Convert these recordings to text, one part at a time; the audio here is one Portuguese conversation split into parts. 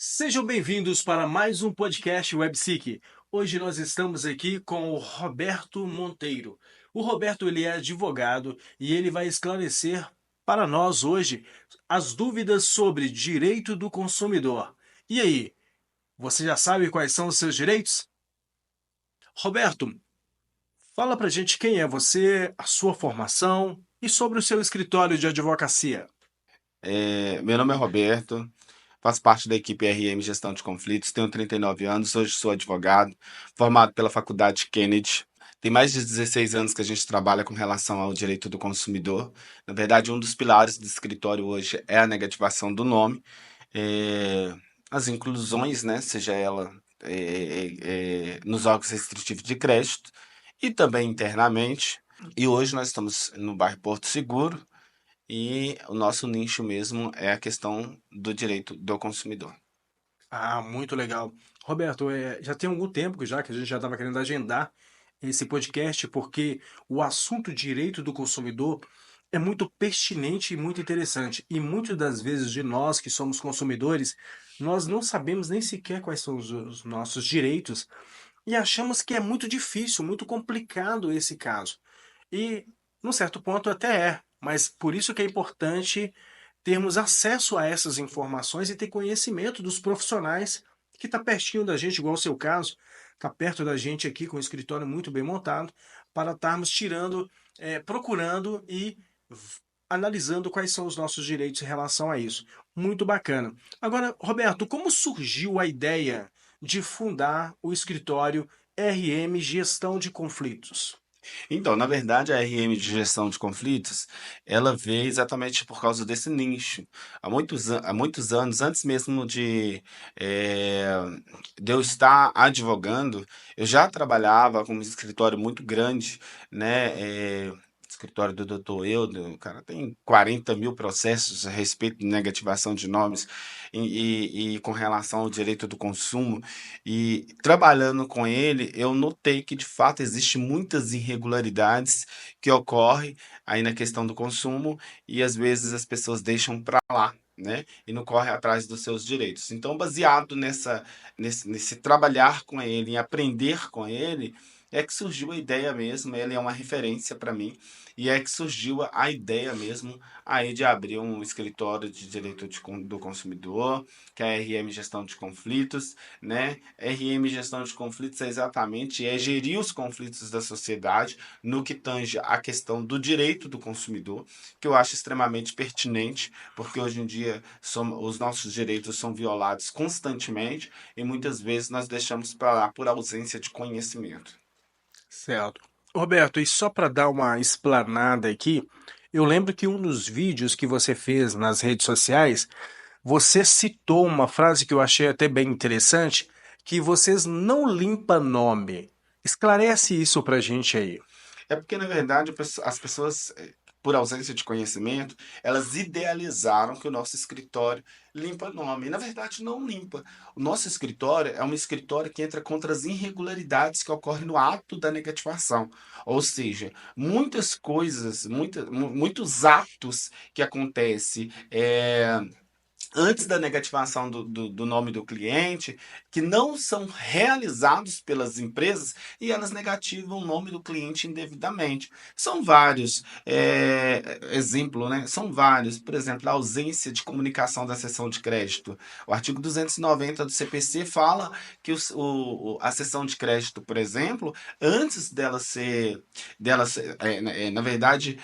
Sejam bem-vindos para mais um podcast WebSeek. Hoje nós estamos aqui com o Roberto Monteiro. O Roberto ele é advogado e ele vai esclarecer para nós hoje as dúvidas sobre direito do consumidor. E aí, você já sabe quais são os seus direitos? Roberto, fala pra gente quem é você, a sua formação e sobre o seu escritório de advocacia. Meu nome é Roberto, faço parte da equipe RM Gestão de Conflitos, tenho 39 anos, hoje sou advogado, formado pela Faculdade Kennedy. Tem mais de 16 anos que a gente trabalha com relação ao direito do consumidor. Na verdade, um dos pilares do escritório hoje é a negativação do nome, eh, as inclusões, né, seja ela nos órgãos restritivos de crédito e também internamente. E hoje nós estamos no bairro Porto Seguro, e o nosso nicho mesmo é a questão do direito do consumidor. Ah, muito legal. Roberto, já tem algum tempo que a gente já estava querendo agendar esse podcast, porque o assunto direito do consumidor é muito pertinente e muito interessante. E muitas das vezes de nós que somos consumidores, nós não sabemos nem sequer quais são os nossos direitos e achamos que é muito difícil, muito complicado esse caso. E, num certo ponto, até é, mas por isso que é importante termos acesso a essas informações e ter conhecimento dos profissionais que está pertinho da gente, igual o seu caso, está perto da gente aqui com o escritório muito bem montado, para estarmos tirando, procurando e analisando quais são os nossos direitos em relação a isso. Muito bacana. Agora, Roberto, como surgiu a ideia de fundar o escritório RM Gestão de Conflitos? Então, na verdade, a RM de gestão de conflitos, ela veio exatamente por causa desse nicho. Há muitos anos, antes mesmo eh, de eu estar advogando, eu já trabalhava com um escritório muito grande, né? Escritório do Dr. Eudo, o cara tem 40 mil processos a respeito de negativação de nomes e com relação ao direito do consumo. E trabalhando com ele, eu notei que de fato existe muitas irregularidades que ocorrem aí na questão do consumo e às vezes as pessoas deixam para lá, né? E não correm atrás dos seus direitos. Então, baseado nesse trabalhar com ele, em aprender com ele, é que surgiu a ideia mesmo. Ele é uma referência para mim e é que surgiu a ideia mesmo aí de abrir um escritório de direito do consumidor, que é a RM Gestão de Conflitos, né? RM Gestão de Conflitos é gerir os conflitos da sociedade no que tange a questão do direito do consumidor, que eu acho extremamente pertinente, porque hoje em dia os nossos direitos são violados constantemente e muitas vezes nós deixamos para lá por ausência de conhecimento. Certo. Roberto, e só para dar uma explanada aqui, eu lembro que um dos vídeos que você fez nas redes sociais, você citou uma frase que eu achei até bem interessante, que vocês não limpam nome. Esclarece isso pra gente aí. É porque, na verdade, as pessoas, por ausência de conhecimento, elas idealizaram que o nosso escritório limpa nome. E, na verdade, não limpa. O nosso escritório é um escritório que entra contra as irregularidades que ocorrem no ato da negativação. Ou seja, muitas coisas, muitos atos que acontecem. Antes da negativação do nome do cliente, que não são realizados pelas empresas e elas negativam o nome do cliente indevidamente. São vários, exemplo, né? São vários. Por exemplo, a ausência de comunicação da sessão de crédito. O artigo 290 do CPC fala que a sessão de crédito, por exemplo, antes na verdade,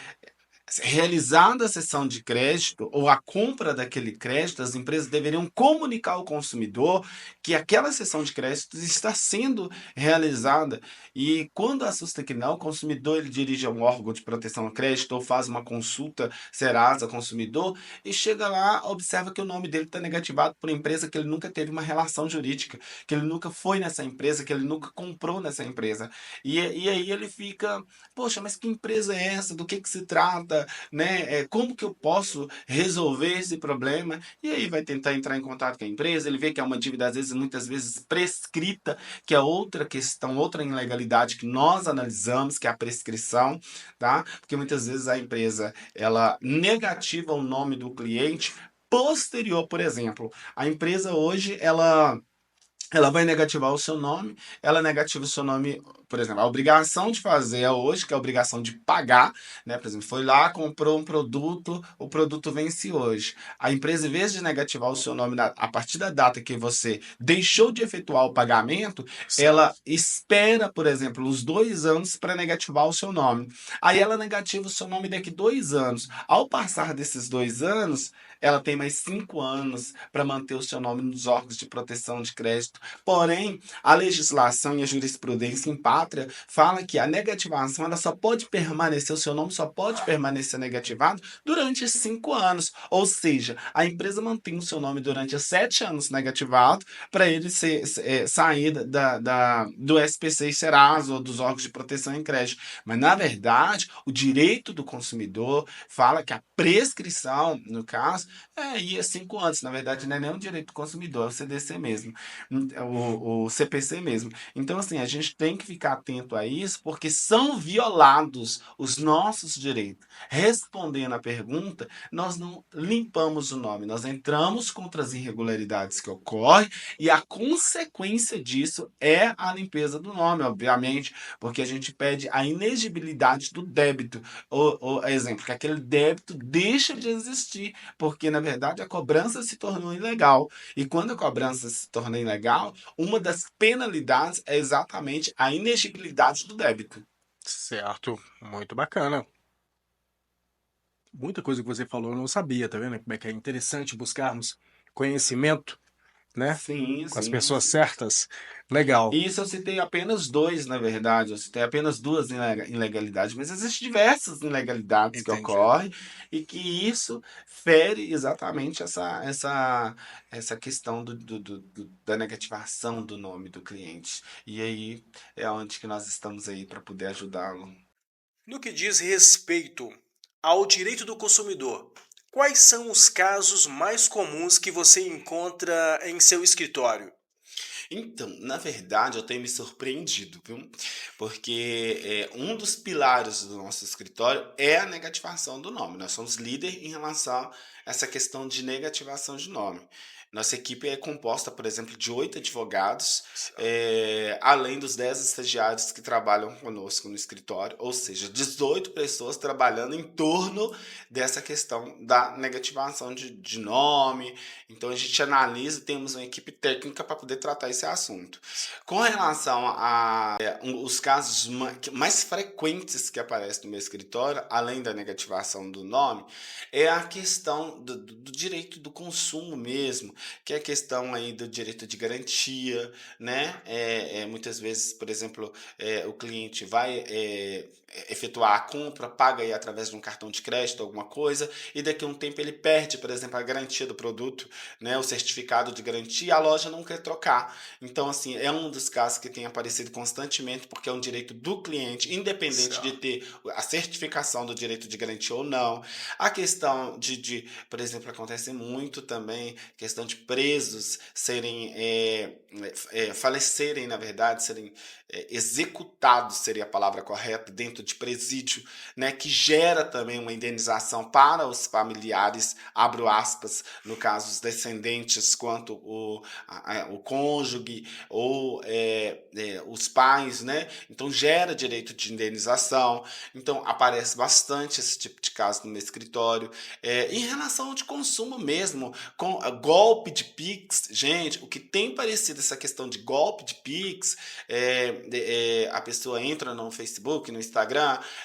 realizada a cessão de crédito ou a compra daquele crédito, as empresas deveriam comunicar ao consumidor que aquela cessão de crédito está sendo realizada. E quando assusta que não, o consumidor ele dirige a um órgão de proteção ao crédito ou faz uma consulta Serasa consumidor e chega lá, observa que o nome dele está negativado por uma empresa que ele nunca teve uma relação jurídica, que ele nunca foi nessa empresa, que ele nunca comprou nessa empresa. E aí ele fica, poxa, mas que empresa é essa? Do que se trata? Né? Como que eu posso resolver esse problema? E aí vai tentar entrar em contato com a empresa, ele vê que é uma dívida, às vezes, muitas vezes prescrita, que é outra questão, outra ilegalidade que nós analisamos, que é a prescrição, tá? Porque muitas vezes a empresa, ela negativa o nome do cliente posterior, por exemplo. A empresa hoje, ela vai negativar o seu nome, ela negativa o seu nome, por exemplo, a obrigação de fazer é hoje, que é a obrigação de pagar, né? Por exemplo, foi lá, comprou um produto, o produto vence hoje. A empresa, em vez de negativar o seu nome a partir da data que você deixou de efetuar o pagamento, ela Certo. espera, por exemplo, os 2 anos para negativar o seu nome. Aí ela negativa o seu nome daqui 2 anos. Ao passar desses 2 anos, ela tem mais 5 anos para manter o seu nome nos órgãos de proteção de crédito. Porém, a legislação e a jurisprudência em pátria fala que a negativação ela só pode permanecer, o seu nome só pode permanecer negativado durante 5 anos. Ou seja, a empresa mantém o seu nome durante 7 anos negativado para ele sair do SPC e Serasa ou dos órgãos de proteção em crédito. Mas, na verdade, o direito do consumidor fala que a prescrição, no caso, ia 5 anos. Na verdade, não é nem o direito do consumidor, é o CDC mesmo, o CPC mesmo. Então, assim, a gente tem que ficar atento a isso, porque são violados os nossos direitos. Respondendo à pergunta, nós não limpamos o nome, nós entramos contra as irregularidades que ocorrem e a consequência disso é a limpeza do nome, obviamente, porque a gente pede a inexigibilidade do débito. Exemplo, que aquele débito deixa de existir, porque na verdade a cobrança se tornou ilegal. E quando a cobrança se torna ilegal, uma das penalidades é exatamente a inexigibilidade do débito. Certo. Muito bacana. Muita coisa que você falou eu não sabia, tá vendo? Como é que é interessante buscarmos conhecimento, né? Sim, Com as sim, pessoas sim. certas. Legal. E isso eu citei apenas dois, na verdade. Eu citei apenas duas ilegalidades, mas existem diversas ilegalidades que Entendi. ocorrem e que isso fere exatamente essa questão da negativação do nome do cliente. E aí é onde que nós estamos aí para poder ajudá-lo. No que diz respeito ao direito do consumidor, quais são os casos mais comuns que você encontra em seu escritório? Então, na verdade, eu tenho me surpreendido, viu? Porque um dos pilares do nosso escritório é a negativação do nome. Nós somos líder em relação a essa questão de negativação de nome. Nossa equipe é composta, por exemplo, de 8 advogados, além dos 10 estagiários que trabalham conosco no escritório, ou seja, 18 pessoas trabalhando em torno dessa questão da negativação de nome. Então a gente analisa e temos uma equipe técnica para poder tratar esse assunto. Com relação a os casos mais frequentes que aparecem no meu escritório, além da negativação do nome, é a questão do direito do consumo mesmo, que é a questão aí do direito de garantia, né? Muitas vezes, por exemplo, o cliente vai efetuar a compra, paga aí através de um cartão de crédito, alguma coisa, e daqui a um tempo ele perde, por exemplo, a garantia do produto, né, o certificado de garantia, a loja não quer trocar. Então, assim, é um dos casos que tem aparecido constantemente, porque é um direito do cliente, independente de Certo. ter a certificação do direito de garantia ou não. A questão por exemplo, acontece muito também, questão de presos serem, falecerem, na verdade, serem executados, seria a palavra correta, dentro de presídio, né, que gera também uma indenização para os familiares, abro aspas, no caso os descendentes, quanto o cônjuge ou os pais, né? Então gera direito de indenização. Então aparece bastante esse tipo de caso no meu escritório. Em relação ao de consumo mesmo, com golpe de Pix, gente, o que tem parecido essa questão de golpe de Pix, a pessoa entra no Facebook, no Instagram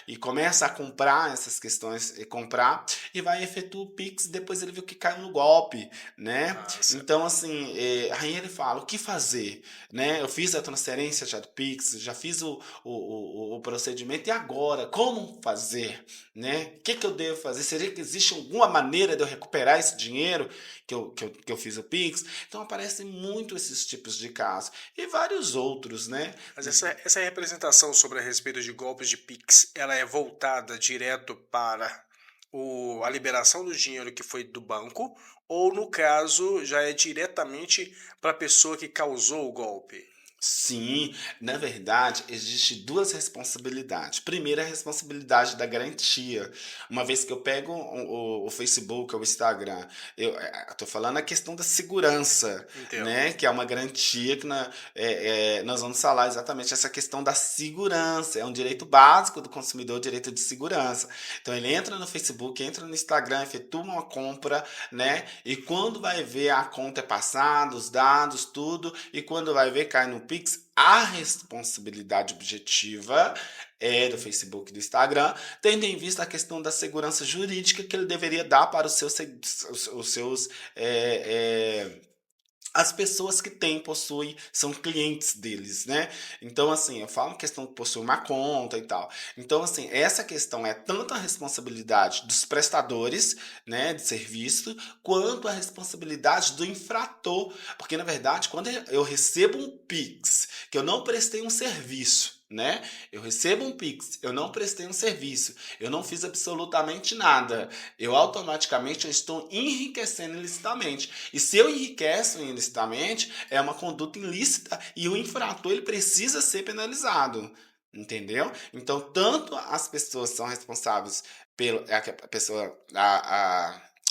e começa a comprar essas questões, comprar e vai efetuar o Pix e depois ele viu que caiu no golpe, né? Ah, certo. Então, assim, aí ele fala, o que fazer? Né? Eu fiz a transferência já do Pix, já fiz o procedimento, e agora? Como fazer? Né? O que eu devo fazer? Seria que existe alguma maneira de eu recuperar esse dinheiro que eu fiz o Pix? Então, aparecem muito esses tipos de casos. E vários outros, né? Mas essa representação sobre a respeito de golpes de Pix, ela é voltada direto para a liberação do dinheiro que foi do banco, ou no caso já é diretamente para a pessoa que causou o golpe? Sim, na verdade, existe duas responsabilidades. Primeiro, a responsabilidade da garantia. Uma vez que eu pego o Facebook ou o Instagram, eu estou falando a questão da segurança, Entendo. né? Que é uma garantia que nós vamos falar exatamente essa questão da segurança. É um direito básico do consumidor, o direito de segurança. Então, ele entra no Facebook, entra no Instagram, efetua uma compra, né? E quando vai ver a conta é passada, os dados, tudo, e quando vai ver cai no Pix, a responsabilidade objetiva é do Facebook e do Instagram, tendo em vista a questão da segurança jurídica que ele deveria dar para os seus as pessoas que têm, possuem, são clientes deles, né? Então, assim, eu falo questão de possuir uma conta e tal. Então, assim, essa questão é tanto a responsabilidade dos prestadores, né, de serviço, quanto a responsabilidade do infrator. Porque, na verdade, quando eu recebo um Pix, que eu não prestei um serviço, né? Eu recebo um Pix, eu não prestei um serviço, eu não fiz absolutamente nada. Eu automaticamente eu estou enriquecendo ilicitamente. E se eu enriqueço ilicitamente, é uma conduta ilícita e o infrator ele precisa ser penalizado. Entendeu? Então, tanto as pessoas são responsáveis pelo a pessoa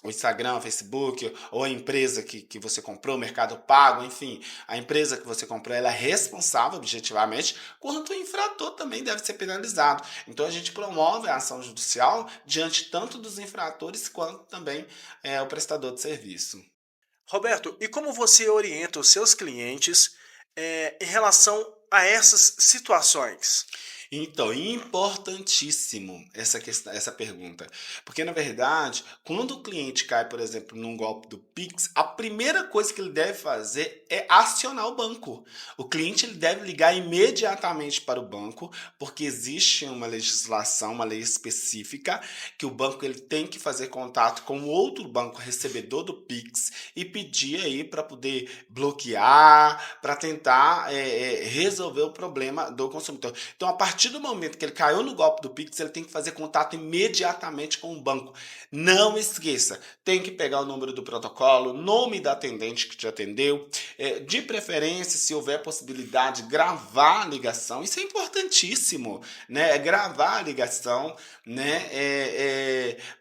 o Instagram, o Facebook, ou a empresa que você comprou, o Mercado Pago, enfim, a empresa que você comprou, ela é responsável objetivamente, quanto o infrator também deve ser penalizado. Então a gente promove a ação judicial diante tanto dos infratores quanto também o prestador de serviço. Roberto, e como você orienta os seus clientes em relação a essas situações? Então, importantíssimo essa questão, essa pergunta, porque na verdade, quando o cliente cai, por exemplo, num golpe do Pix, a primeira coisa que ele deve fazer é acionar o banco. O cliente ele deve ligar imediatamente para o banco, porque existe uma legislação, uma lei específica que o banco ele tem que fazer contato com outro banco recebedor do Pix e pedir aí para poder bloquear, para tentar resolver o problema do consumidor. Então, a partir do momento que ele caiu no golpe do Pix, ele tem que fazer contato imediatamente com o banco. Não esqueça, tem que pegar o número do protocolo, nome da atendente que te atendeu, de preferência, se houver possibilidade, gravar a ligação. Isso é importantíssimo, né? Gravar a ligação, né?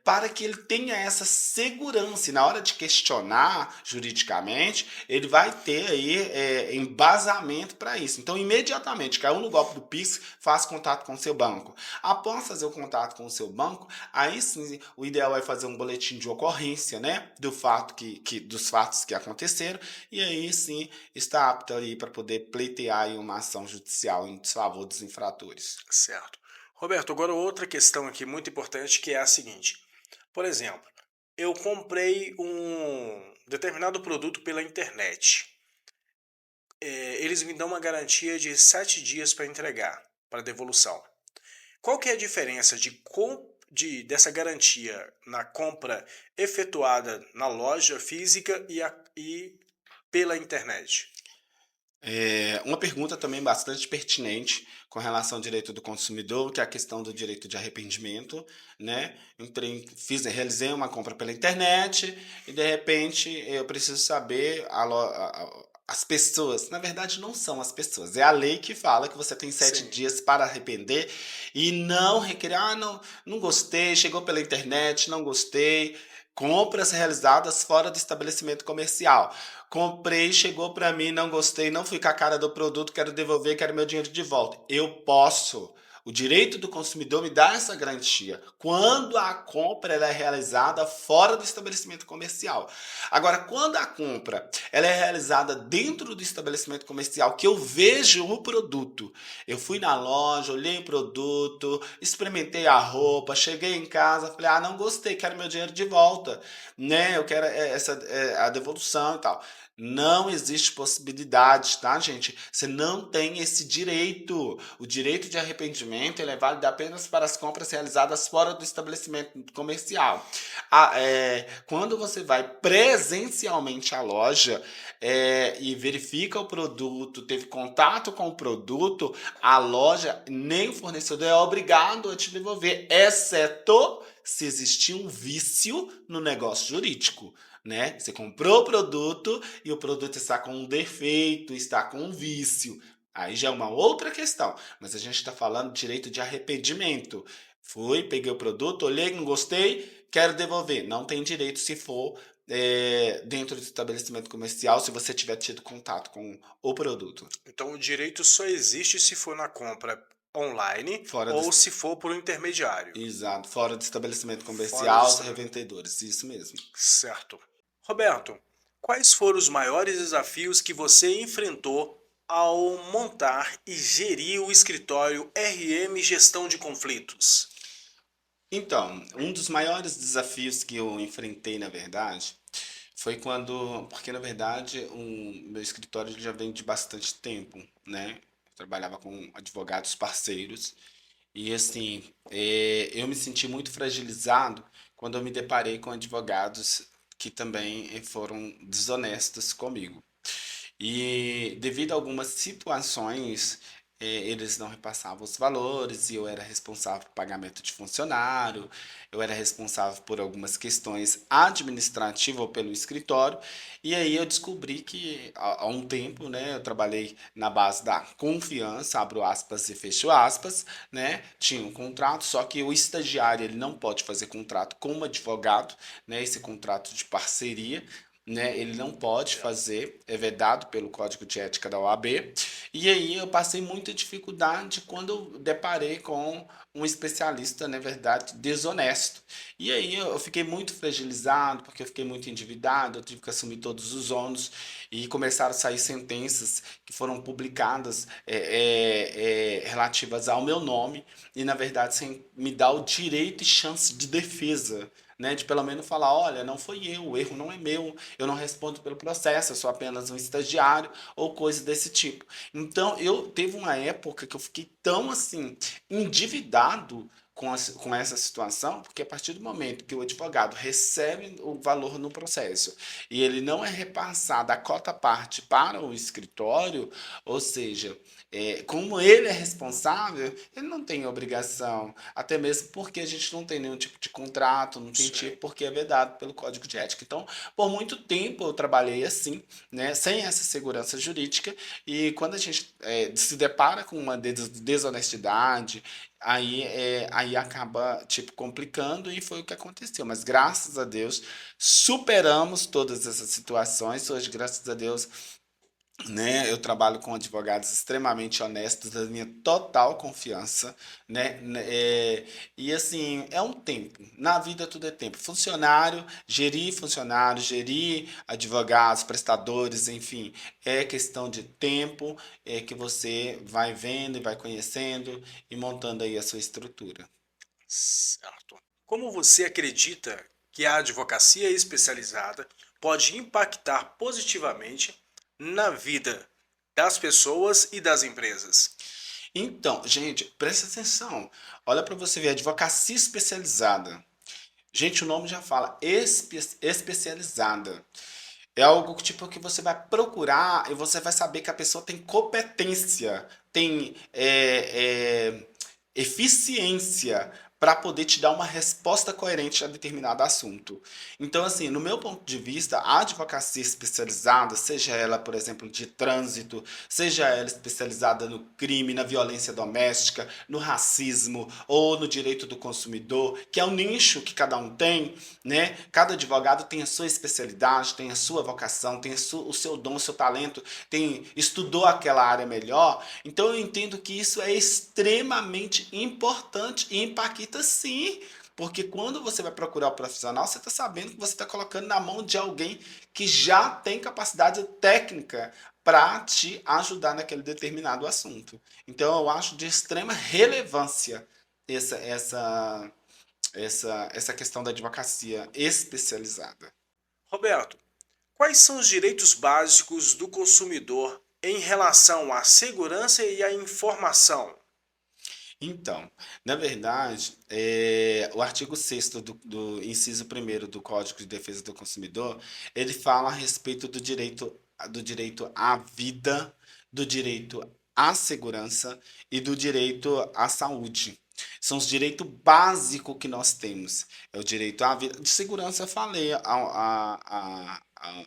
Para que ele tenha essa segurança. E na hora de questionar juridicamente, ele vai ter aí embasamento para isso. Então, imediatamente, caiu no golpe do Pix, faz contato com o seu banco. Após fazer o contato com o seu banco, aí sim, o ideal é fazer um boletim de ocorrência, né, do fato dos fatos que aconteceram, e aí sim está apto aí para poder pleitear aí uma ação judicial em desfavor dos infratores. Certo. Roberto, agora outra questão aqui muito importante que é a seguinte. Por exemplo, eu comprei um determinado produto pela internet. Eles me dão uma garantia de 7 dias para entregar, para devolução. Qual que é a diferença dessa garantia na compra efetuada na loja física e pela internet? Uma pergunta também bastante pertinente com relação ao direito do consumidor, que é a questão do direito de arrependimento, né? Realizei uma compra pela internet e de repente eu preciso saber as pessoas, na verdade não são as pessoas, é a lei que fala que você tem 7 dias para arrepender e não requerer, não, não gostei, chegou pela internet, não gostei. Compras realizadas fora do estabelecimento comercial. Comprei, chegou para mim, não gostei, não fui com a cara do produto, quero devolver, quero meu dinheiro de volta. Eu posso. O direito do consumidor me dá essa garantia quando a compra ela é realizada fora do estabelecimento comercial. Agora, quando a compra ela é realizada dentro do estabelecimento comercial, que eu vejo o produto, eu fui na loja, olhei o produto, experimentei a roupa, cheguei em casa, falei, não gostei, quero meu dinheiro de volta, né? Eu quero a devolução e tal. Não existe possibilidade, tá, gente? Você não tem esse direito. O direito de arrependimento ele é válido apenas para as compras realizadas fora do estabelecimento comercial. Quando você vai presencialmente à loja e verifica o produto, teve contato com o produto, a loja nem o fornecedor é obrigado a te devolver, exceto se existir um vício no negócio jurídico. Né? Você comprou o produto e o produto está com um defeito, está com um vício. Aí já é uma outra questão, mas a gente está falando de direito de arrependimento. Fui, peguei o produto, olhei, não gostei, quero devolver. Não tem direito se for dentro do estabelecimento comercial, se você tiver tido contato com o produto. Então o direito só existe se for na compra online Fora do, ou se for por um intermediário. exato, fora do estabelecimento Fora do comercial, os estabelecimento. revendedores, isso mesmo. Certo. Roberto, quais foram os maiores desafios que você enfrentou ao montar e gerir o escritório RM Gestão de Conflitos? Então, um dos maiores desafios que eu enfrentei, na verdade, foi quando, porque na verdade o meu escritório ele já vem de bastante tempo, né? Eu trabalhava com advogados parceiros e assim, eu me senti muito fragilizado quando eu me deparei com advogados que também foram desonestos comigo. E devido a algumas situações, eles não repassavam os valores e eu era responsável por pagamento de funcionário, eu era responsável por algumas questões administrativas pelo escritório. E aí eu descobri que há um tempo, né, eu trabalhei na base da confiança, abro aspas e fecho aspas, né? Tinha um contrato, só que o estagiário ele não pode fazer contrato com o advogado, né? Esse contrato de parceria, né? Ele não pode fazer, é vedado pelo Código de Ética da OAB. E aí eu passei muita dificuldade quando eu deparei com um especialista, na verdade, desonesto. E aí eu fiquei muito fragilizado, porque eu fiquei muito endividado, eu tive que assumir todos os ônus e começaram a sair sentenças que foram publicadas relativas ao meu nome e, na verdade, sem me dar o direito e chance de defesa. Né, de pelo menos falar, olha, não foi eu, o erro não é meu, eu não respondo pelo processo, eu sou apenas um estagiário ou coisa desse tipo. Então, eu teve uma época que eu fiquei tão assim endividado com essa situação, porque a partir do momento que o advogado recebe o valor no processo e ele não é repassado a cota parte para o escritório, ou seja, como ele é responsável, ele não tem obrigação, até mesmo porque a gente não tem nenhum tipo de contrato, não tem Sim. tipo, porque é vedado pelo Código de Ética. Então, por muito tempo eu trabalhei assim, né, sem essa segurança jurídica, e quando a gente se depara com uma desonestidade, aí acaba tipo complicando e foi o que aconteceu. Mas graças a Deus superamos todas essas situações. Hoje, graças a Deus, né, eu trabalho com advogados extremamente honestos, da minha total confiança, e assim, é um tempo. Na vida tudo é tempo. Funcionário, gerir advogados, prestadores, enfim, é questão de tempo, que você vai vendo e vai conhecendo e montando aí a sua estrutura. Certo. Como você acredita que a advocacia especializada pode impactar positivamente na vida das pessoas e das empresas? Então, gente, presta atenção. Olha para você ver, advocacia especializada. Gente, o nome já fala, especializada. É algo que, tipo que você vai procurar e você vai saber que a pessoa tem competência, tem eficiência para poder te dar uma resposta coerente a determinado assunto. Então, assim, no meu ponto de vista, a advocacia especializada, seja ela, por exemplo, de trânsito, seja ela especializada no crime, na violência doméstica, no racismo ou no direito do consumidor, que é um nicho que cada um tem, né? Cada advogado tem a sua especialidade, tem a sua vocação, tem o seu dom, o seu talento, estudou aquela área melhor. Então eu entendo que isso é extremamente importante e impacta sim. Porque quando você vai procurar o profissional, você está sabendo que você está colocando na mão de alguém que já tem capacidade técnica para te ajudar naquele determinado assunto. Então eu acho de extrema relevância essa, essa, essa questão da advocacia especializada. Roberto, quais são os direitos básicos do consumidor em relação à segurança e à informação? Então, na verdade, o artigo 6º do inciso primeiro do Código de Defesa do Consumidor, ele fala a respeito do direito à vida, do direito à segurança e do direito à saúde. São os direitos básicos que nós temos. É o direito à vida. De segurança, eu falei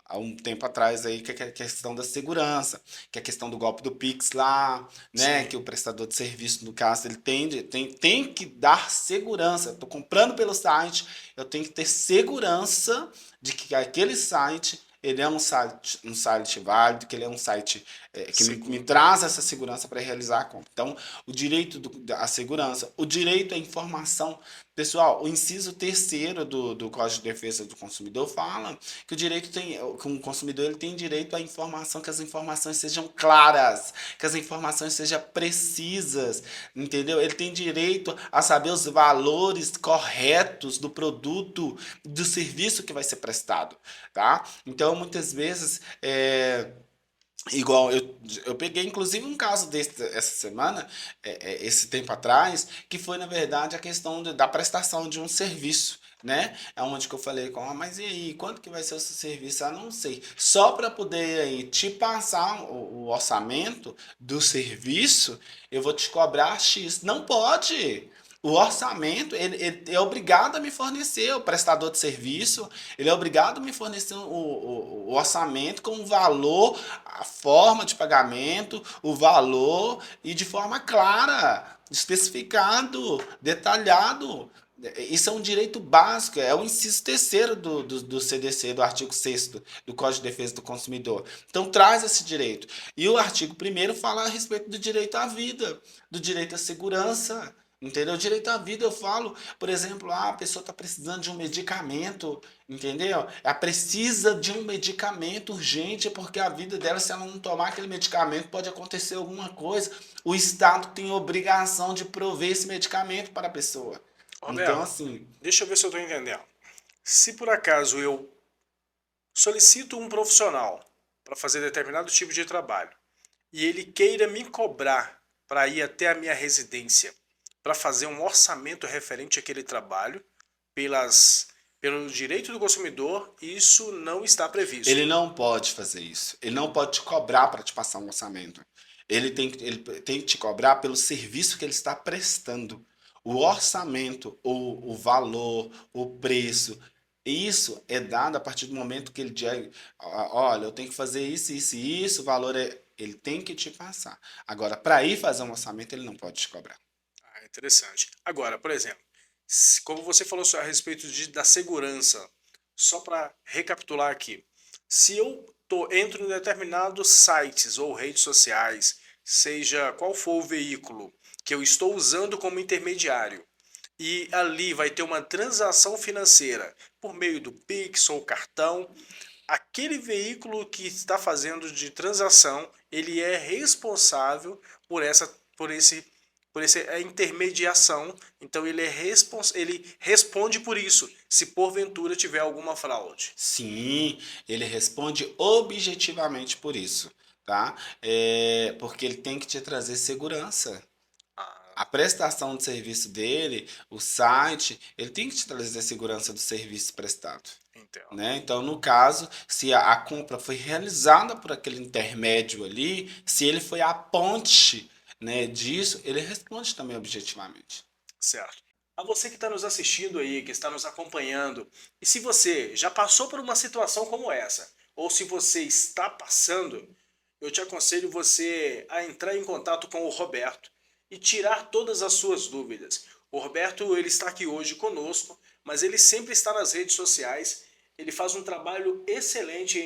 há um tempo atrás aí, que é a questão da segurança, que é a questão do golpe do Pix lá, né? Sim. Que o prestador de serviço, no caso, ele tem que dar segurança. Estou comprando pelo site, eu tenho que ter segurança de que aquele site ele é um site válido, que ele é um site que me Seguro. traz essa segurança para realizar a compra. Então, o direito à segurança, o direito à informação. Pessoal, o inciso terceiro do Código de Defesa do Consumidor fala que que o consumidor ele tem direito à informação, que as informações sejam claras, que as informações sejam precisas, entendeu? Ele tem direito a saber os valores corretos do produto, do serviço que vai ser prestado, tá? Então, muitas vezes, igual eu peguei inclusive um caso desse essa semana, esse tempo atrás, que foi na verdade a questão da prestação de um serviço, né? É onde que eu falei com ela, mas e aí, quanto que vai ser o seu serviço? Ah, não sei. Só para poder aí te passar o orçamento do serviço, eu vou te cobrar X. Não pode! O orçamento, ele é obrigado a me fornecer, o prestador de serviço, ele é obrigado a me fornecer o orçamento com o valor, a forma de pagamento, o valor e de forma clara, especificado, detalhado. Isso é um direito básico, é o inciso terceiro do CDC, do artigo 6º do Código de Defesa do Consumidor. Então traz esse direito. E o artigo 1º fala a respeito do direito à vida, do direito à segurança. Entendeu? Direito à vida, eu falo, por exemplo, a pessoa está precisando de um medicamento, entendeu? Ela precisa de um medicamento urgente, porque a vida dela, se ela não tomar aquele medicamento, pode acontecer alguma coisa. O Estado tem obrigação de prover esse medicamento para a pessoa. Então, Roberto, assim, deixa eu ver se eu estou entendendo. Se por acaso eu solicito um profissional para fazer determinado tipo de trabalho e ele queira me cobrar para ir até a minha residência para fazer um orçamento referente àquele trabalho pelo direito do consumidor, isso não está ele previsto. não pode fazer isso. Ele não pode te cobrar para te passar um orçamento. Ele tem que te cobrar pelo serviço que ele está prestando. O orçamento, o valor, o preço, isso é dado a partir do momento que ele diz, olha, eu tenho que fazer isso, isso e isso, o valor é. Ele tem que te passar. Agora, para ir fazer um orçamento, ele não pode te cobrar. Ah, interessante. Agora, por exemplo, como você falou a respeito da segurança, só para recapitular aqui, se eu entro em determinados sites ou redes sociais, seja qual for o veículo que eu estou usando como intermediário, e ali vai ter uma transação financeira por meio do Pix ou cartão, aquele veículo que está fazendo de transação, ele é responsável por essa, por essa intermediação. Então ele responde por isso, se porventura tiver alguma fraude. Sim, ele responde objetivamente por isso, tá? Porque ele tem que te trazer segurança. Ah, A prestação de serviço dele, o site, ele tem que te trazer segurança do serviço prestado, entendo. né? Então, no caso, se a compra foi realizada por aquele intermédio ali, se ele foi a ponte, né, disso, ele responde também objetivamente. Certo. A você que está nos assistindo aí, que está nos acompanhando, e se você já passou por uma situação como essa, ou se você está passando, eu te aconselho você a entrar em contato com o Roberto e tirar todas as suas dúvidas. O Roberto, ele está aqui hoje conosco, mas ele sempre está nas redes sociais. Ele faz um trabalho excelente eh,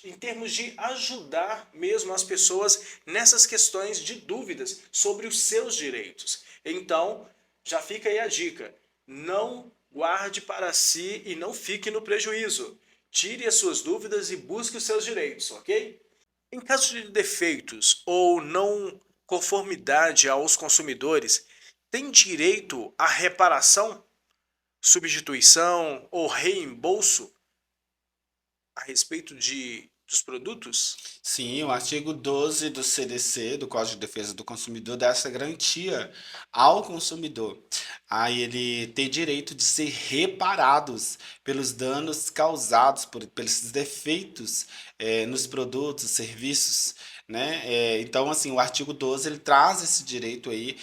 em termos de ajudar mesmo as pessoas nessas questões de dúvidas sobre os seus direitos. Então, já fica aí a dica: não guarde para si e não fique no prejuízo. Tire as suas dúvidas e busque os seus direitos, ok? Em caso de defeitos ou não conformidade aos consumidores, tem direito à reparação, substituição ou reembolso a respeito dos produtos? Sim, o artigo 12 do CDC, do Código de Defesa do Consumidor, dá essa garantia ao consumidor. Aí ele tem direito de ser reparados pelos danos causados pelos defeitos nos produtos, serviços, né? Então, assim, o artigo 12 ele traz esse direito aí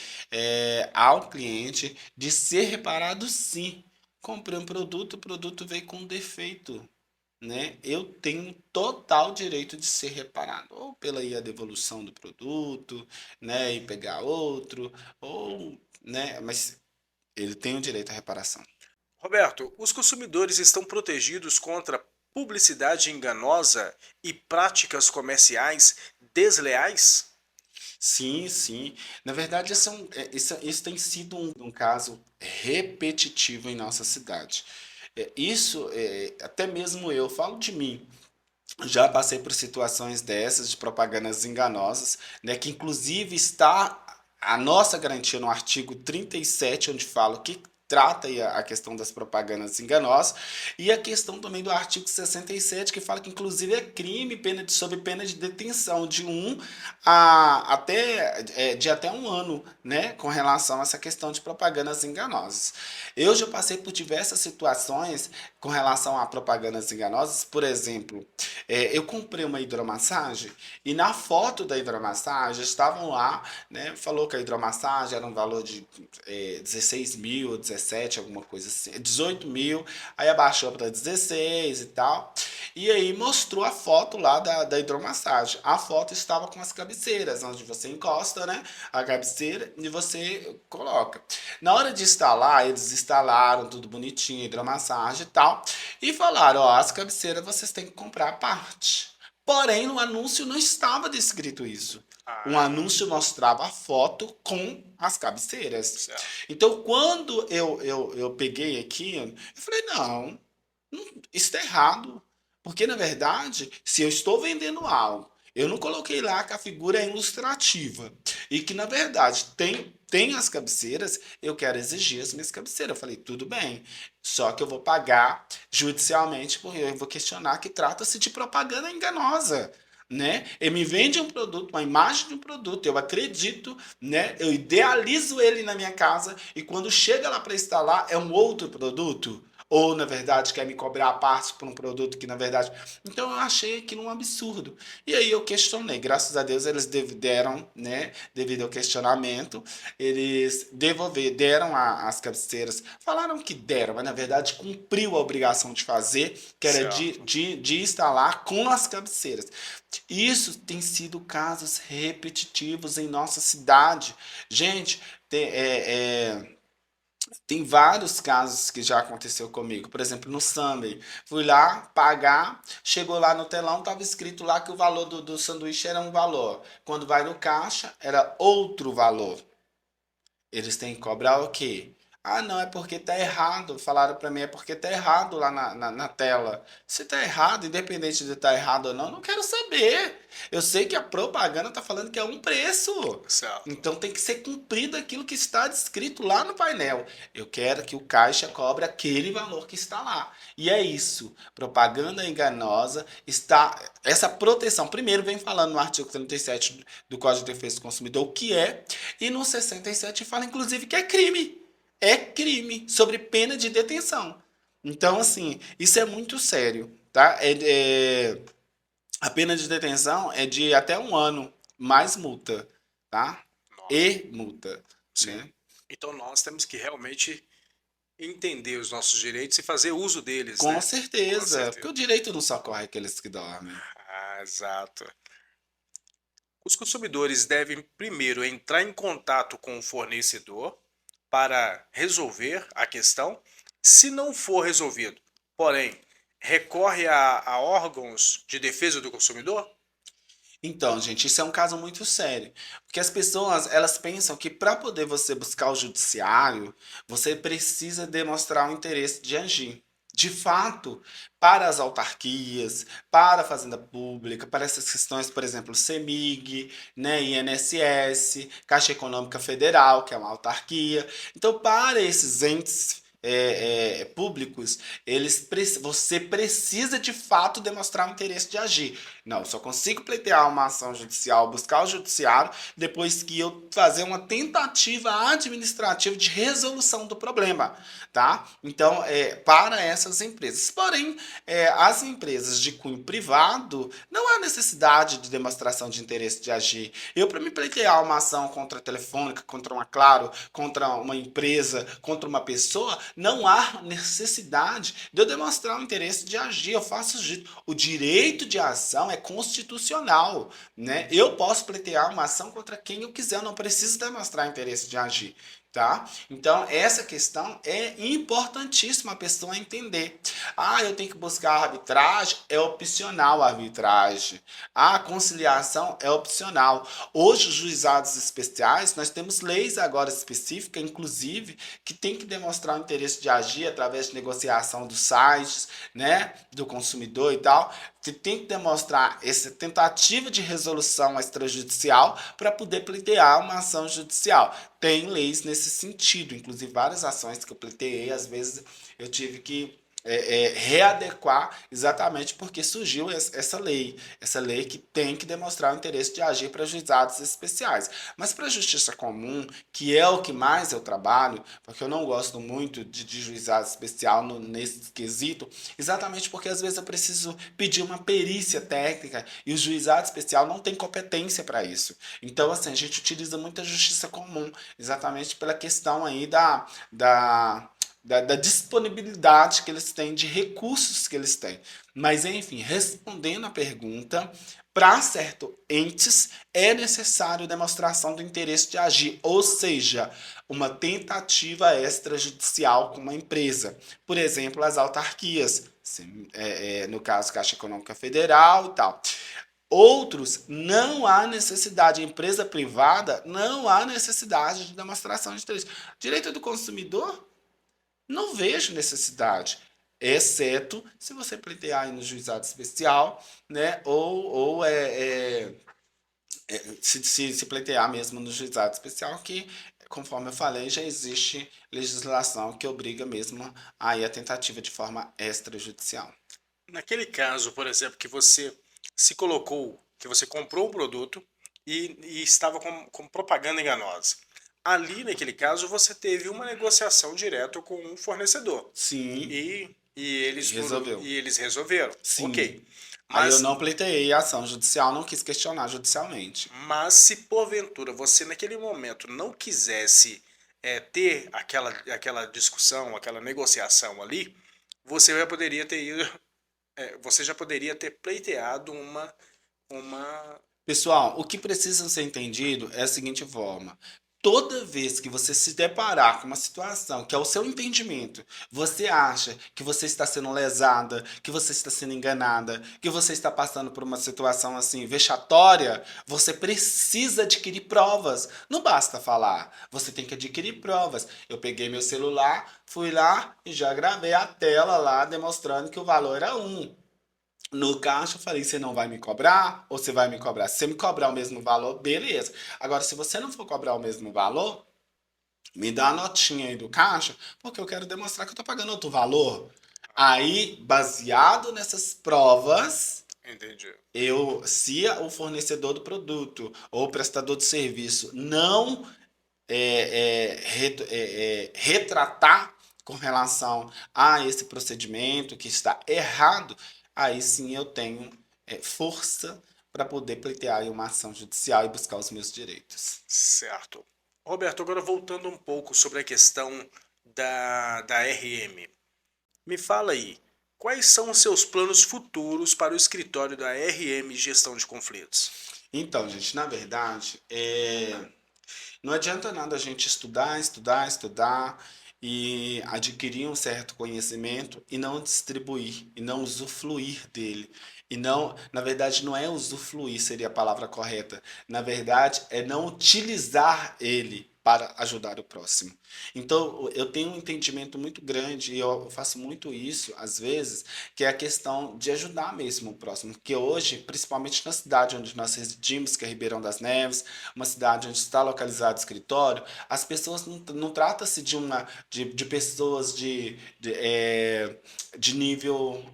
ao cliente de ser reparado sim comprei um produto, o produto veio com um defeito, né? Eu tenho total direito de ser reparado, ou pela aí a devolução do produto, né, e pegar outro, ou, né, mas ele tem o direito à reparação. Roberto, os consumidores estão protegidos contra publicidade enganosa e práticas comerciais desleais? Sim, sim. Na verdade, isso tem sido um caso repetitivo em nossa cidade. Até mesmo eu falo de mim. Já passei por situações dessas, de propagandas enganosas, né, que inclusive está a nossa garantia no artigo 37, onde fala que trata aí a questão das propagandas enganosas, e a questão também do artigo 67, que fala que inclusive é crime sob pena de detenção de de até um ano, né, com relação a essa questão de propagandas enganosas. Eu já passei por diversas situações com relação a propagandas enganosas, por exemplo, eu comprei uma hidromassagem e na foto da hidromassagem estavam lá, né? Falou que a hidromassagem era um valor de 16 mil, 17, alguma coisa assim, 18 mil, aí abaixou para 16 e tal. E aí mostrou a foto lá da hidromassagem. A foto estava com as cabeceiras, onde você encosta, né? A cabeceira e você coloca. Na hora de instalar, eles instalaram tudo bonitinho, hidromassagem e tal. E falaram, ó, as cabeceiras vocês têm que comprar à parte. Porém, no anúncio não estava descrito isso. Um Ah, anúncio mostrava a foto com as cabeceiras. certo. Então, quando eu peguei aqui, eu falei, não, isso está errado. Porque, na verdade, se eu estou vendendo algo, eu não coloquei lá que a figura é ilustrativa. E que, na verdade, tem as cabeceiras, eu quero exigir as minhas cabeceiras. Eu falei, tudo bem. Só que eu vou pagar judicialmente, porque eu vou questionar que trata-se de propaganda enganosa. Né? Ele me vende um produto, uma imagem de um produto, eu acredito, né? Eu idealizo ele na minha casa e quando chega lá para instalar é um outro produto. Ou, na verdade, quer me cobrar a parte por um produto que, na verdade. Então, eu achei aquilo um absurdo. E aí eu questionei. Graças a Deus, eles deram, né? Devido ao questionamento, eles deram as cabeceiras. Falaram que deram, mas, na verdade, cumpriu a obrigação de fazer, que era Certo. de instalar com as cabeceiras. Isso tem sido casos repetitivos em nossa cidade. Gente, tem vários casos que já aconteceu comigo. Por exemplo, no Subway. Fui lá pagar, chegou lá no telão, estava escrito lá que o valor do sanduíche era um valor. Quando vai no caixa, era outro valor. Eles têm que cobrar o quê? Ah, não, é porque tá errado. Falaram pra mim, é porque tá errado lá na tela. Se tá errado, independente de estar errado ou não, não quero saber. Eu sei que a propaganda tá falando que é um preço. Certo. Então tem que ser cumprido aquilo que está descrito lá no painel. Eu quero que o caixa cobre aquele valor que está lá. E é isso. Propaganda enganosa está. Essa proteção, primeiro, vem falando no artigo 37 do Código de Defesa do Consumidor o que é, e no 67 fala, inclusive, que é crime. É crime, sobre pena de detenção. Então, assim, isso é muito sério, tá? A pena de detenção é de até um ano, mais multa, tá? Nossa. E multa, Sim. né? Então nós temos que realmente entender os nossos direitos e fazer uso deles, Com né? Com certeza, porque certeza. o direito não socorre aqueles que dormem. Ah, exato. Os consumidores devem primeiro entrar em contato com o fornecedor para resolver a questão. Se não for resolvido, porém, recorre a órgãos de defesa do consumidor? Então, gente, isso é um caso muito sério, porque as pessoas, elas pensam que para poder você buscar o judiciário, você precisa demonstrar o interesse de agir. De fato, para as autarquias, para a Fazenda Pública, para essas questões, por exemplo, CEMIG, né, INSS, Caixa Econômica Federal, que é uma autarquia. Então, para esses entes públicos, você precisa de fato demonstrar o interesse de agir. Não, só consigo pleitear uma ação judicial, buscar o judiciário, depois que eu fazer uma tentativa administrativa de resolução do problema, tá? Então, para essas empresas. Porém, as empresas de cunho privado, não há necessidade de demonstração de interesse de agir. Eu, para me pleitear uma ação contra a Telefônica, contra uma Claro, contra uma empresa, contra uma pessoa, não há necessidade de eu demonstrar o interesse de agir. Eu faço o direito de ação é constitucional, né? Eu posso pleitear uma ação contra quem eu quiser, eu não preciso demonstrar interesse de agir. Tá? Então, essa questão é importantíssima a pessoa entender. Ah, eu tenho que buscar arbitragem, é opcional a arbitragem. A conciliação é opcional. Hoje, os juizados especiais, nós temos leis agora específicas, inclusive, que tem que demonstrar o interesse de agir através de negociação dos sites, né, do consumidor e tal. Você tem que demonstrar essa tentativa de resolução extrajudicial para poder pleitear uma ação judicial. Tem leis nesse sentido, inclusive várias ações que eu pleiteei, às vezes eu tive que readequar exatamente porque surgiu essa lei que tem que demonstrar o interesse de agir para juizados especiais. Mas para a justiça comum, que é o que mais eu trabalho, porque eu não gosto muito de juizado especial nesse quesito, exatamente porque às vezes eu preciso pedir uma perícia técnica e o juizado especial não tem competência para isso. Então, assim, a gente utiliza muito a justiça comum, exatamente pela questão aí da disponibilidade que eles têm, de recursos que eles têm. Mas, enfim, respondendo à pergunta, para certos entes é necessário demonstração do interesse de agir, ou seja, uma tentativa extrajudicial com uma empresa. Por exemplo, as autarquias, no caso Caixa Econômica Federal e tal. Outros, não há necessidade, empresa privada, não há necessidade de demonstração de interesse. Direito do consumidor, não vejo necessidade, exceto se você pleitear no juizado especial, né? Se pleitear mesmo no juizado especial, que, conforme eu falei, já existe legislação que obriga mesmo aí a tentativa de forma extrajudicial. Naquele caso, por exemplo, que você se colocou, que você comprou um produto e estava com propaganda enganosa. Ali, naquele caso, você teve uma negociação direta com o fornecedor. Sim, E eles, resolveu. e eles resolveram. Sim. Ok. Aí eu Mas, não pleiteei a ação judicial, não quis questionar judicialmente. mas se porventura você naquele momento não quisesse ter aquela discussão, aquela negociação ali, você já poderia ter ido, você já poderia ter pleiteado uma. Pessoal, o que precisa ser entendido é a seguinte forma. Toda vez que você se deparar com uma situação que é o seu entendimento, você acha que você está sendo lesada, que você está sendo enganada, que você está passando por uma situação assim vexatória, você precisa adquirir provas. Não basta falar, você tem que adquirir provas. Eu peguei meu celular, fui lá e já gravei a tela lá demonstrando que o valor era 1. No caixa, eu falei: você não vai me cobrar? Ou você vai me cobrar? Se você me cobrar o mesmo valor, beleza. Agora, se você não for cobrar o mesmo valor, me dá a notinha aí do caixa, porque eu quero demonstrar que eu tô pagando outro valor. Aí, baseado nessas provas, Entendi. se o fornecedor do produto ou o prestador de serviço não retratar com relação a esse procedimento que está errado, aí sim eu tenho força para poder pleitear aí uma ação judicial e buscar os meus direitos. Certo. Roberto, agora voltando um pouco sobre a questão da RM. Me fala aí, quais são os seus planos futuros para o escritório da RM Gestão de Conflitos? Então, gente, na verdade, não adianta nada a gente estudar, estudar, estudar e adquirir um certo conhecimento e não distribuir, e não usufruir dele. E não, na verdade, não é usufruir, seria a palavra correta. Na verdade, é não utilizar ele para ajudar o próximo. Então, eu tenho um entendimento muito grande e eu faço muito isso, às vezes, que é a questão de ajudar mesmo o próximo. Que hoje, principalmente na cidade onde nós residimos, que é Ribeirão das Neves, uma cidade onde está localizado o escritório, as pessoas não trata-se de pessoas de nível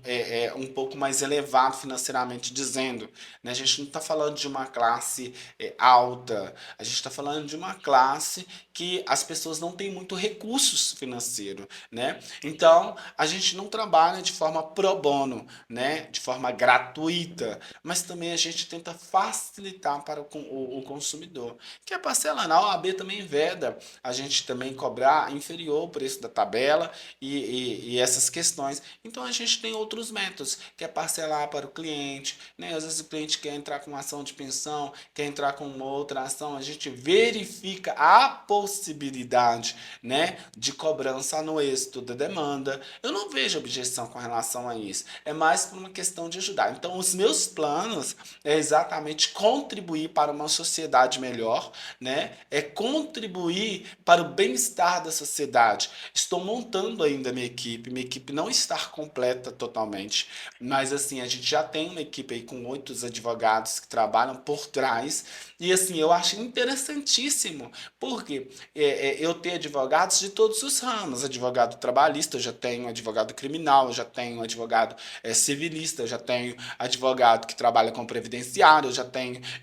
um pouco mais elevado financeiramente dizendo, né? A gente não está falando de uma classe alta, a gente está falando de uma classe acontece que as pessoas não têm muito recursos financeiro, né? Então, a gente não trabalha de forma pro bono, né? De forma gratuita, mas também a gente tenta facilitar para o consumidor, que é parcelando. A OAB também veda a gente também cobrar inferior o preço da tabela e essas questões. Então, a gente tem outros métodos, que é parcelar para o cliente, né? Às vezes o cliente quer entrar com uma ação de pensão, quer entrar com uma outra ação, a gente verifica a possibilidade, né, de cobrança no êxito da demanda. Eu não vejo objeção com relação a isso. É mais por uma questão de ajudar. Então, os meus planos é exatamente contribuir para uma sociedade melhor, né? É contribuir para o bem-estar da sociedade. Estou montando ainda minha equipe não está completa totalmente, mas assim, a gente já tem uma equipe aí com 8 advogados que trabalham por trás, e assim, eu acho interessantíssimo, porque eu tenho advogados de todos os ramos, advogado trabalhista, eu já tenho advogado criminal, eu já tenho advogado civilista, eu já tenho advogado que trabalha com previdenciário,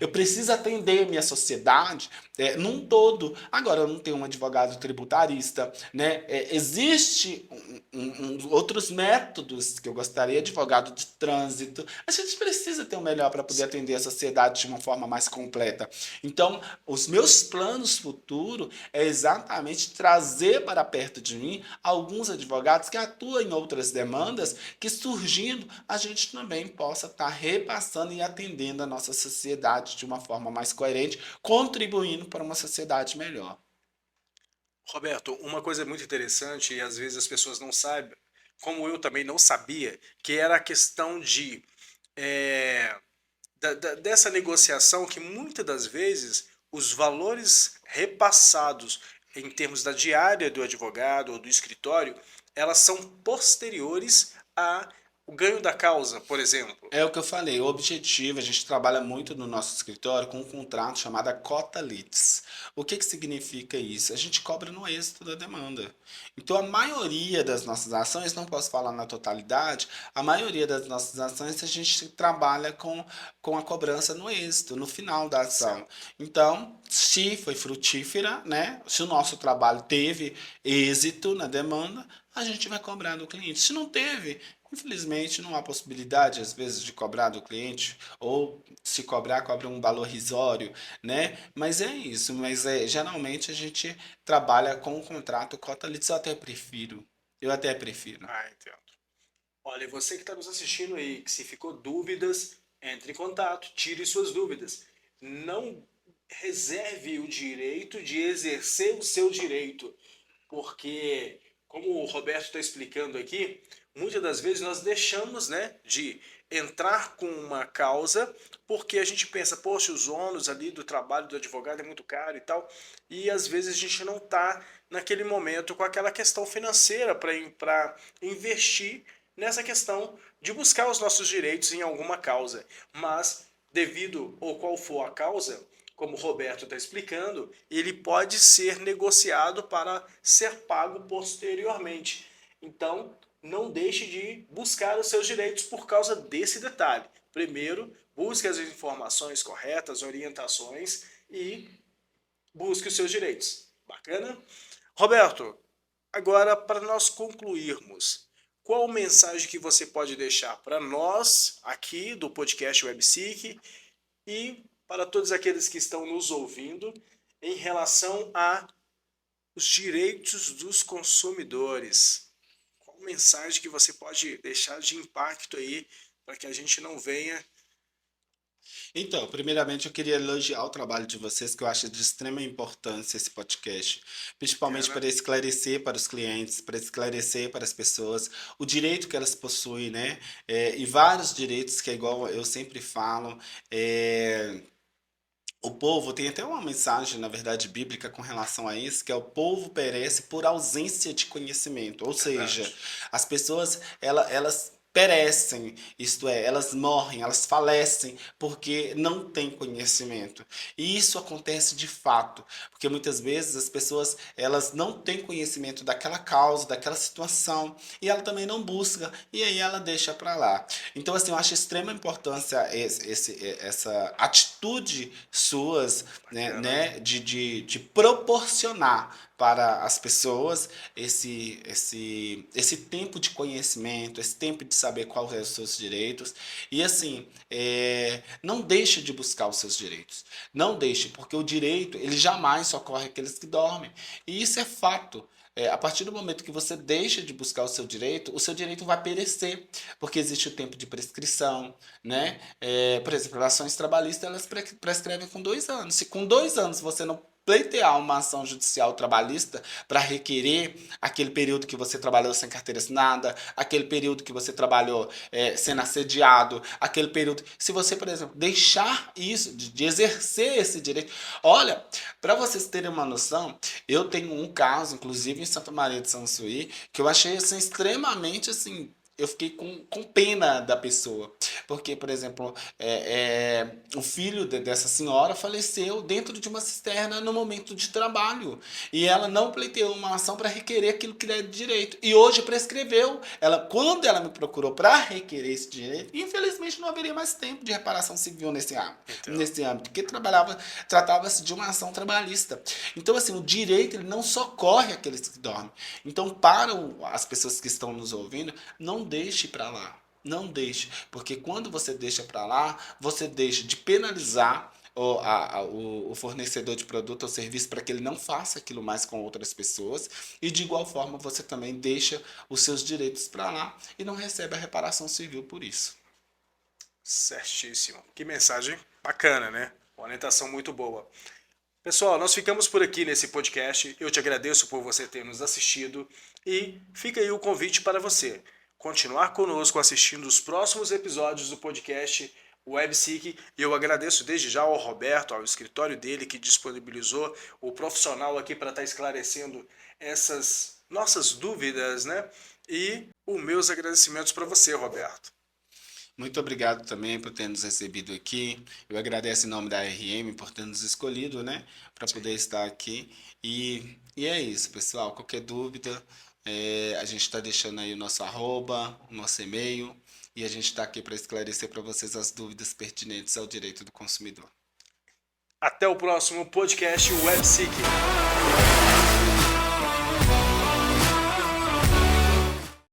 eu preciso atender minha sociedade num todo. Agora, eu não tenho um advogado tributarista, né? Existe outros métodos que eu gostaria, advogado de trânsito. A gente precisa ter o melhor para poder atender a sociedade de uma forma mais completa. Então, os meus planos futuros é exatamente trazer para perto de mim alguns advogados que atuam em outras demandas, que surgindo a gente também possa estar repassando e atendendo a nossa sociedade de uma forma mais coerente, contribuindo para uma sociedade melhor. Roberto, uma coisa muito interessante e às vezes as pessoas não sabem, como eu também não sabia, que era a questão de eh, dessa negociação que muitas das vezes os valores repassados em termos da diária do advogado ou do escritório, elas são posteriores a o ganho da causa, por exemplo. É o que eu falei, o objetivo, a gente trabalha muito no nosso escritório com um contrato chamado cota litis. O que que significa isso? A gente cobra no êxito da demanda. Então, a maioria das nossas ações, não posso falar na totalidade, a maioria das nossas ações a gente trabalha com a cobrança no êxito, no final da ação. Certo. Então, se foi frutífera, né? Se o nosso trabalho teve êxito na demanda, a gente vai cobrar do cliente. Se não teve, infelizmente, não há possibilidade, às vezes, de cobrar do cliente, ou se cobrar, cobra um valor risório, né? Mas é isso, geralmente a gente trabalha com o contrato cota litis, eu até prefiro. Ah, entendo. Olha, você que está nos assistindo aí, que se ficou dúvidas, entre em contato, tire suas dúvidas. Não reserve o direito de exercer o seu direito, porque, como o Roberto está explicando aqui, muitas das vezes nós deixamos, né, de entrar com uma causa porque a gente pensa, poxa, os ônus ali do trabalho do advogado é muito caro e tal, e às vezes a gente não está naquele momento com aquela questão financeira para investir nessa questão de buscar os nossos direitos em alguma causa. Mas, devido ou qual for a causa, como o Roberto está explicando, ele pode ser negociado para ser pago posteriormente. Então, não deixe de buscar os seus direitos por causa desse detalhe. Primeiro, busque as informações corretas, orientações e busque os seus direitos. Bacana? Roberto, agora para nós concluirmos, qual mensagem que você pode deixar para nós aqui do podcast WebSeek e para todos aqueles que estão nos ouvindo em relação a os direitos dos consumidores? Qual mensagem que você pode deixar de impacto aí para que a gente não venha. Então, primeiramente eu queria elogiar o trabalho de vocês, que eu acho de extrema importância esse podcast, principalmente Bacana. para esclarecer para os clientes, para esclarecer para as pessoas o direito que elas possuem, né? E vários direitos que é igual eu sempre falo, é, o povo tem até uma mensagem, na verdade, bíblica com relação a isso, que é o povo perece por ausência de conhecimento. Ou seja, Verdade. as pessoas, elas perecem, isto é, elas morrem, elas falecem porque não têm conhecimento. E isso acontece de fato, porque muitas vezes as pessoas elas não têm conhecimento daquela causa, daquela situação, e ela também não busca, e aí ela deixa para lá. Então, assim, eu acho de extrema importância essa atitude suas, Bacana. de proporcionar para as pessoas esse tempo de conhecimento, esse tempo de saber quais são os seus direitos. E assim, não deixe de buscar os seus direitos. Não deixe, porque o direito, ele jamais socorre aqueles que dormem. E isso é fato. A partir do momento que você deixa de buscar o seu direito vai perecer, porque existe o tempo de prescrição, né? Por exemplo, ações trabalhistas, elas prescrevem com 2 anos. Se com 2 anos você não pleitear uma ação judicial trabalhista para requerer aquele período que você trabalhou sem carteira assinada, aquele período que você trabalhou sendo assediado, aquele período. Se você, por exemplo, deixar isso, de exercer esse direito. Olha, para vocês terem uma noção, eu tenho um caso, inclusive em Santa Maria de Sansuí, que eu achei assim, extremamente assim. Eu fiquei com pena da pessoa. Porque, por exemplo, o filho dessa senhora faleceu dentro de uma cisterna no momento de trabalho. E ela não pleiteou uma ação para requerer aquilo que é de direito. E hoje prescreveu. Quando ela me procurou para requerer esse direito, infelizmente não haveria mais tempo de reparação civil nesse âmbito. Então, Nesse âmbito, porque tratava-se de uma ação trabalhista. Então, assim, o direito ele não socorre aqueles que dormem. Então, para as pessoas que estão nos ouvindo, não deixe para lá. Não deixe, porque quando você deixa para lá, você deixa de penalizar o fornecedor de produto ou serviço para que ele não faça aquilo mais com outras pessoas, e de igual forma você também deixa os seus direitos para lá e não recebe a reparação civil por isso. certíssimo. Que mensagem bacana, né? Uma orientação muito boa. Pessoal, nós ficamos por aqui nesse podcast. Eu te agradeço por você ter nos assistido e fica aí o convite para você continuar conosco assistindo os próximos episódios do podcast WebSeek. E eu agradeço desde já ao Roberto, ao escritório dele que disponibilizou o profissional aqui para estar esclarecendo essas nossas dúvidas, né? E os meus agradecimentos para você, Roberto. Muito obrigado também por ter nos recebido aqui. Eu agradeço em nome da RM por ter nos escolhido, né, para poder estar aqui. E é isso, pessoal. Qualquer dúvida, a gente está deixando aí o nosso arroba, o nosso e-mail, e a gente está aqui para esclarecer para vocês as dúvidas pertinentes ao direito do consumidor. Até o próximo podcast WebSeek.